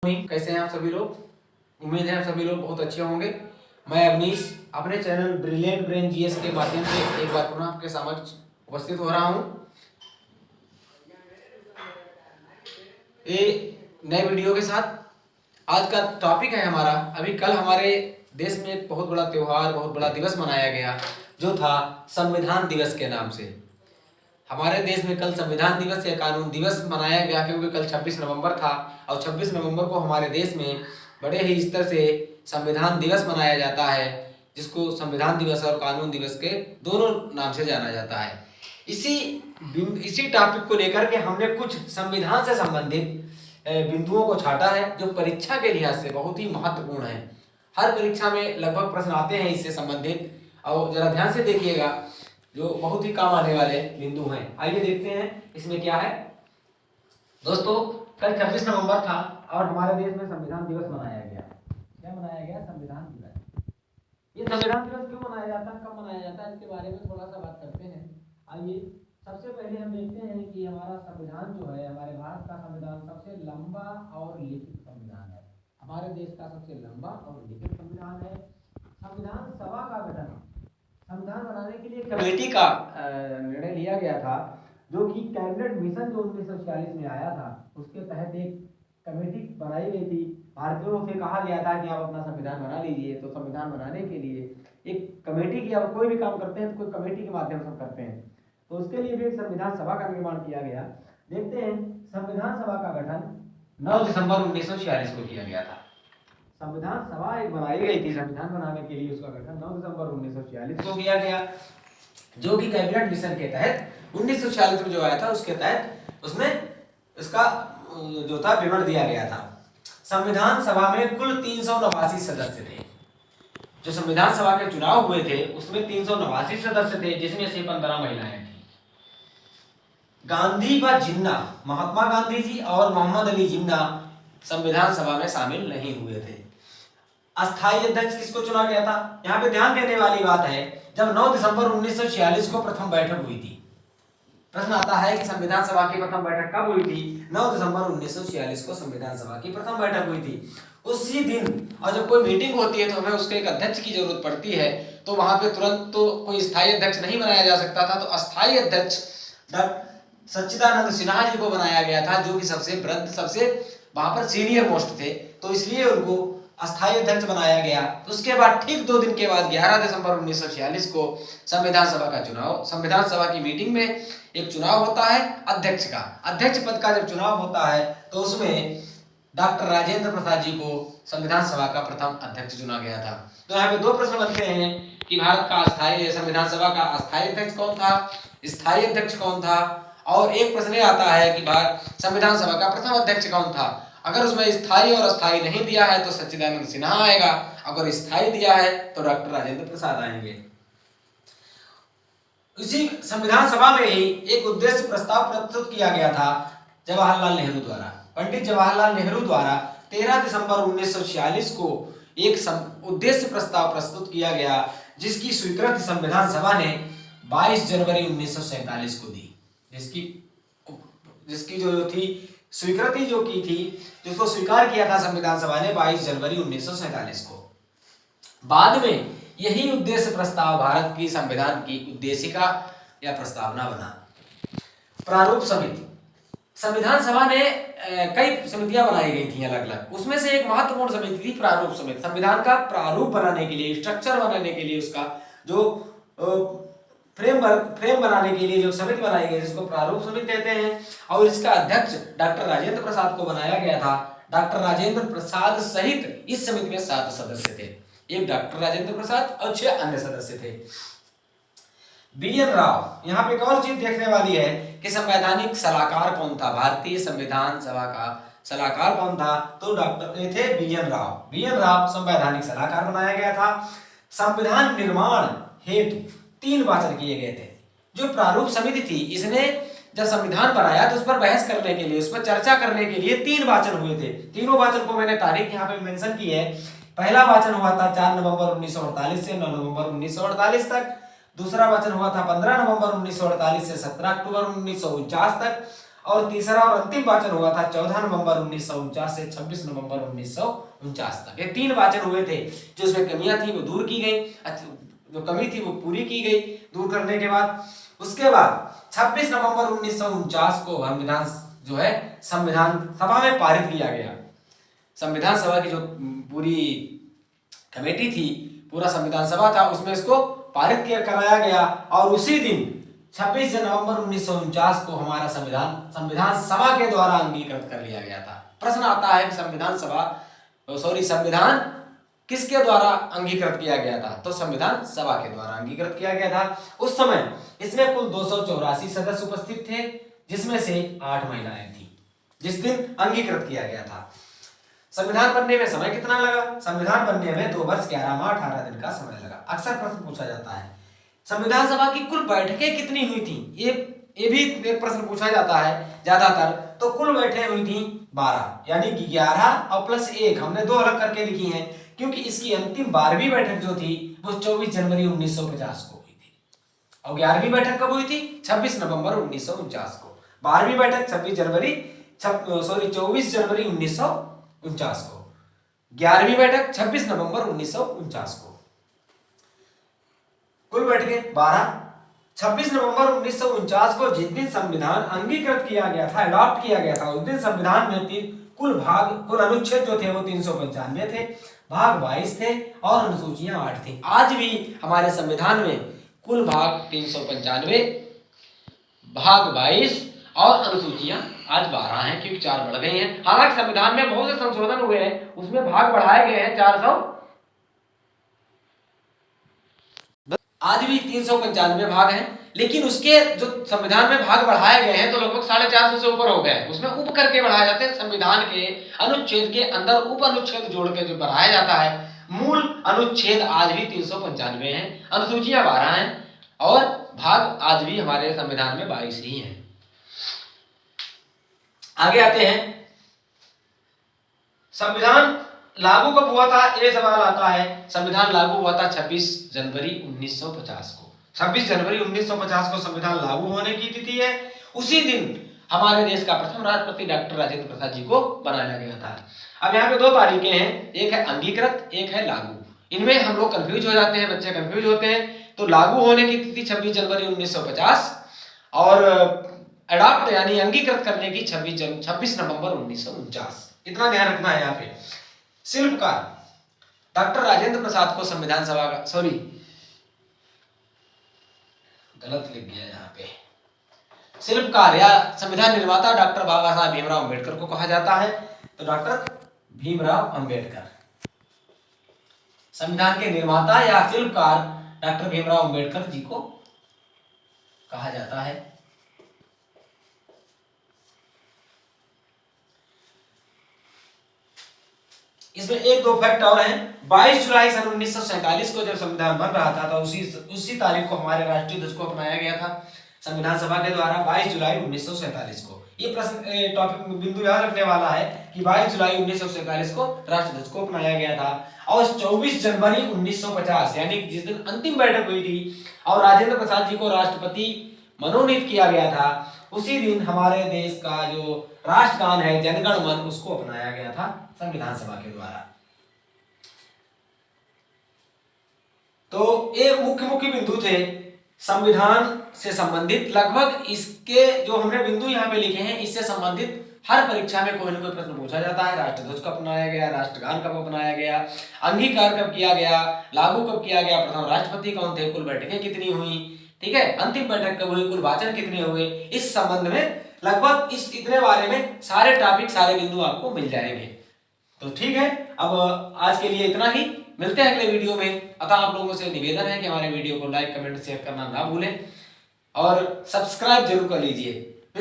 कैसे हैं आप सभी लोग। उम्मीद है आप सभी लोग बहुत अच्छे होंगे। मैं अवनीश अपने चैनल ब्रिलियंट ब्रेन जीएस के माध्यम से एक बार पुनः आपके समक्ष उपस्थित हो रहा हूं। ये नए वीडियो के साथ आज का टॉपिक है हमारा। अभी कल हमारे देश में एक बहुत बड़ा त्योहार, बहुत बड़ा दिवस मनाया गया, जो था संविधान दिवस के नाम से। हमारे देश में कल संविधान दिवस या कानून दिवस मनाया गया, क्योंकि कल 26 नवंबर था और 26 नवंबर को हमारे देश में बड़े ही स्तर से संविधान दिवस मनाया जाता है, जिसको संविधान दिवस और कानून दिवस के दोनों नाम से जाना जाता है। इसी टॉपिक को लेकर के हमने कुछ संविधान से संबंधित बिंदुओं को छाटा है, जो परीक्षा के लिहाज से बहुत ही महत्वपूर्ण है। हर परीक्षा में लगभग प्रश्न आते हैं इससे संबंधित, और जरा ध्यान से देखिएगा, जो बहुत ही काम आने वाले बिंदु हैं। आइए देखते हैं इसमें क्या है। दोस्तों, कल 26 नवंबर था और हमारे देश में संविधान दिवस मनाया गया। क्या मनाया गया? संविधान दिवस। ये संविधान दिवस क्यों मनाया जाता है, कब मनाया जाता है, इसके बारे में थोड़ा सा बात करते हैं। आइए सबसे पहले हम देखते हैं कि हमारा संविधान जो है, हमारे भारत का संविधान सबसे लंबा और लिखित संविधान है। हमारे देश का सबसे लंबा और लिखित संविधान है। संविधान सभा का गठन संविधान बनाने के लिए कमेटी का निर्णय लिया गया था, जो कि कैबिनेट मिशन जो 1946 में आया था, उसके तहत एक कमेटी बनाई गई थी। भारतीयों से कहा गया था कि आप अपना संविधान बना लीजिए। तो संविधान बनाने के लिए एक कमेटी की, अब कोई भी काम करते हैं तो कोई कमेटी के माध्यम से करते हैं, तो उसके लिए भी एक संविधान सभा का निर्माण किया गया। देखते हैं, संविधान सभा का गठन 9 दिसंबर 1946 को किया गया था। संविधान सभा एक बनाई गई थी, संविधान बनाने के लिए उसका गठन 9 दिसंबर 1946 को किया गया, जो कि कैबिनेट मिशन के तहत 1946 में जो आया था, उसके तहत उसमें इसका जो था विवरण दिया गया था। संविधान सभा में कुल 389 सदस्य थे। जो संविधान सभा के चुनाव हुए थे उसमें 389 सदस्य थे, जिसमें से 15 महिलाएं थी। गांधी व जिन्ना, महात्मा गांधी जी और मोहम्मद अली जिन्ना संविधान सभा में शामिल नहीं हुए थे। अस्थायी अध्यक्ष किसको चुना गया था? यहाँ पे ध्यान देने वाली बात है, जब 9 दिसंबर 1946 को प्रथम बैठक हुई थी, प्रश्न आता है कि संविधान सभा की प्रथम बैठक कब हुई थी? 9 दिसंबर 1946 को संविधान सभा की प्रथम बैठक हुई थी। उसी दिन, और जब कोई मीटिंग होती है तो हमें उसके एक अध्यक्ष की जरूरत पड़ती है, तो वहां पे तुरंत तो कोई स्थायी अध्यक्ष नहीं बनाया जा सकता था, तो अस्थायी अध्यक्ष डॉक्टर सच्चिदानंद सिन्हा जी को बनाया गया था, जो कि सबसे वृद्ध, सबसे वहां पर सीनियर मोस्ट थे, तो इसलिए उनको अस्थायी अध्यक्ष बनाया गया। उसके बाद ठीक 2 दिन के बाद 11 दिसंबर 1946 को संविधान सभा का चुनाव, संविधान सभा की मीटिंग में एक चुनाव होता है अध्यक्ष का। अध्यक्ष पद का जब चुनाव होता है तो उसमें डॉक्टर राजेंद्र प्रसाद जी को संविधान सभा का प्रथम अध्यक्ष चुना गया था। तो यहाँ पे 2 प्रश्न बनते हैं कि भारत का अस्थायी संविधान सभा का अस्थायी अध्यक्ष कौन था, स्थायी अध्यक्ष कौन था, और एक प्रश्न ये आता है कि भारत संविधान सभा का प्रथम अध्यक्ष कौन था। अगर उसमें स्थायी और अस्थायी नहीं दिया है तो सच्चिदानंद सिन्हा आएगा, अगर स्थायी दिया है तो डॉक्टर राजेंद्र प्रसाद आएंगे। इसी संविधान सभा में ही एक उद्देश्य प्रस्ताव प्रस्तुत किया गया था जवाहरलाल नेहरू द्वारा। पंडित जवाहरलाल नेहरू द्वारा 13 दिसंबर 1946 को एक उद्देश्य प्रस्ताव प्रस्तुत किया गया, जिसकी स्वीकृति संविधान सभा ने 22 जनवरी 1947 को दी। जिसकी जो थी स्वीकृति जो की थी, जिसको स्वीकार किया था संविधान सभा ने 22 जनवरी 1947 को। बाद में यही उद्देश्य प्रस्ताव भारत की संविधान की उद्देशिका या प्रस्तावना बना। प्रारूप समिति, संविधान सभा ने कई समितियां बनाई गई थी अलग अलग, उसमें से एक महत्वपूर्ण समिति थी प्रारूप समिति। संविधान का प्रारूप बनाने के लिए, स्ट्रक्चर बनाने के लिए, उसका जो फ्रेम बनाने के लिए जो समिति बनाई गई, जिसको प्रारूप समिति कहते हैं, और इसका अध्यक्ष डॉक्टर राजेंद्र प्रसाद को बनाया गया था। डॉक्टर राजेंद्र प्रसाद सहित इस समिति में 7 सदस्य थे। एक डॉक्टर राजेंद्र प्रसाद और 6 अन्य सदस्य थे। बी.एन. राव, यहाँ पे एक और चीज देखने वाली है कि संवैधानिक सलाहकार कौन था, भारतीय संविधान सभा का सलाहकार कौन था, तो डॉक्टर थे बी.एन. राव। बी.एन. राव संवैधानिक सलाहकार बनाया गया था। संविधान निर्माण हेतु 3 वाचन किए गए थे। जो प्रारूप समिति थी, इसने जब संविधान बनाया तो उस पर बहस करने के लिए, उस पर चर्चा करने के लिए 3 वाचन हुए थे। तीनों वाचन को मैंने तारीख यहाँ पे मेंशन की है। पहला वाचन हुआ था 4 नवंबर 1948 से 9 नवंबर 1948 तक। दूसरा वाचन हुआ था 15 नवंबर 1948 से 17 अक्टूबर 1949 तक। और तीसरा और अंतिम वाचन हुआ था 14 नवंबर 1949 से 26 नवंबर 1949 तक। ये 3 वाचन हुए थे। जो उसमें कमियां थी वो दूर की गई, जो कमी थी वो पूरी की गई। दूर करने के बाद उसके बाद 26 नवंबर 1949 को संविधान जो है संविधान सभा में पारित किया गया। संविधान सभा की जो पूरी कमेटी थी, पूरा संविधान सभा था, उसमें इसको पारित कराया गया। और उसी दिन 26 नवंबर 1949 को हमारा संविधान सभा के द्वारा अंगीकृत कर लिया गया था। प्रश्न आता है कि संविधान किसके द्वारा अंगीकृत किया गया था? तो संविधान सभा के द्वारा अंगीकृत किया गया था। उस समय इसमें कुल 284 सदस्य उपस्थित थे, जिसमें से 8 महिलाएं थी जिस दिन अंगीकृत किया गया था। संविधान बनने में समय कितना लगा? संविधान बनने में 2 वर्ष 11 माह 18 दिन का समय लगा। अक्सर प्रश्न पूछा जाता है संविधान सभा की कुल बैठकें कितनी हुई थी? ये भी एक प्रश्न पूछा जाता है ज्यादातर। तो कुल बैठकें हुई थी 12, यानी कि 11 और प्लस 1 हमने 2 अलग करके लिखी हैं, क्योंकि इसकी अंतिम 12वीं बैठक जो थी वो 24 जनवरी 1950 को हुई थी। और 11वीं बैठक कब हुई थी? 26 नवंबर 1949 को। 12वीं बैठक 24 जनवरी 1949 को। 11वीं बैठक 26 नवंबर 1949 को। कुल बैठकें 12। 26 नवंबर 1949 को जिस दिन संविधान अंगीकृत किया गया था, अडॉप्ट किया गया था, उस दिन संविधान में कुल अनुच्छेद जो थे वो 395 थे, भाग 22 थे और अनुसूचियां 8 थी। आज भी हमारे संविधान में कुल भाग 395, भाग 22 और अनुसूचियां आज 12 हैं, क्योंकि 4 बढ़ गई हैं। हालांकि संविधान में बहुत से संशोधन हुए हैं, उसमें भाग बढ़ाए गए हैं 400। आज भी 395 भाग हैं, लेकिन उसके जो संविधान में भाग बढ़ाए गए हैं तो लगभग 450 से ऊपर हो गए हैं। उसमें उप करके बढ़ाए जाते हैं। संविधान के अनुच्छेद के अंदर उप अनुच्छेद जोड़ के जो बढ़ाया जाता है। मूल अनुच्छेद आज भी 395 हैं, अनुसूचियां 12 हैं और भाग आज भी हमारे संविधान में 22 ही हैं। आगे आते हैं, संविधान लागू कब हुआ था? ये सवाल आता है। संविधान लागू हुआ था 26 जनवरी 1950 को। 26 जनवरी 1950 को संविधान लागू होने की तिथि है। उसी दिन हमारे देश का प्रथम राष्ट्रपति डॉक्टर राजेंद्र प्रसाद जी को बनाया गया था। अब यहाँ पे 2 तारीखें हैं, एक है अंगीकृत, एक है लागू। इनमें हम लोग कंफ्यूज हो जाते हैं, बच्चे कंफ्यूज होते हैं। तो लागू होने की तिथि 26 जनवरी 1950 और अडॉप्ट यानी अंगीकृत करने की 26 नवंबर 1949। इतना ध्यान रखना है। यहाँ पे शिल्पकार डॉक्टर राजेंद्र प्रसाद को संविधान सभा का गलत लिख दिया यहाँ पे। शिल्पकार या संविधान निर्माता डॉक्टर बाबा साहब भीमराव अंबेडकर को कहा जाता है। तो डॉक्टर भीमराव अंबेडकर संविधान के निर्माता या शिल्पकार डॉक्टर भीमराव अंबेडकर जी को कहा जाता है। इसमें 1-2 फैक्ट और हैं। 22 जुलाई सन 1947 को जब संविधान बन रहा था तो उसी तारीख को हमारे राष्ट्रीय ध्वज को अपनाया गया था संविधान सभा के द्वारा, 22 जुलाई 1947 को। ये प्रश्न टॉपिक बिंदु याद रखने वाला है कि 22 जुलाई 1947 को राष्ट्रीय ध्वज को अपनाया गया था। और 24 जनवरी 1950 यानी जिस दिन अंतिम बैठक हुई थी और राजेंद्र प्रसाद जी को राष्ट्रपति मनोनीत किया गया था, उसी दिन हमारे देश का जो राष्ट्रगान है जनगण मन, उसको अपनाया गया था संविधान सभा के द्वारा। तो ये मुख्य बिंदु थे संविधान से संबंधित। लगभग इसके जो हमने बिंदु यहाँ पे लिखे हैं, इससे संबंधित हर परीक्षा में कोई ना कोई प्रश्न पूछा जाता है। राष्ट्रध्वज कब अपनाया गया, राष्ट्रगान कब अपनाया गया, अंगीकार कब किया गया, लागू कब किया गया, प्रथम राष्ट्रपति कौन थे, कुल बैठकें कितनी हुई, ठीक है, अंतिम बैठक कब हुई, कुल वाचन कितने हुए, इस संबंध में लगभग इतने बारे में सारे टॉपिक, सारे बिंदु आपको मिल जाएंगे। तो ठीक है, अब आज के लिए इतना ही। मिलते हैं अगले वीडियो में। अतः आप लोगों से निवेदन है कि हमारे वीडियो को लाइक, कमेंट, शेयर करना ना भूलें और सब्सक्राइब जरूर कर लीजिए।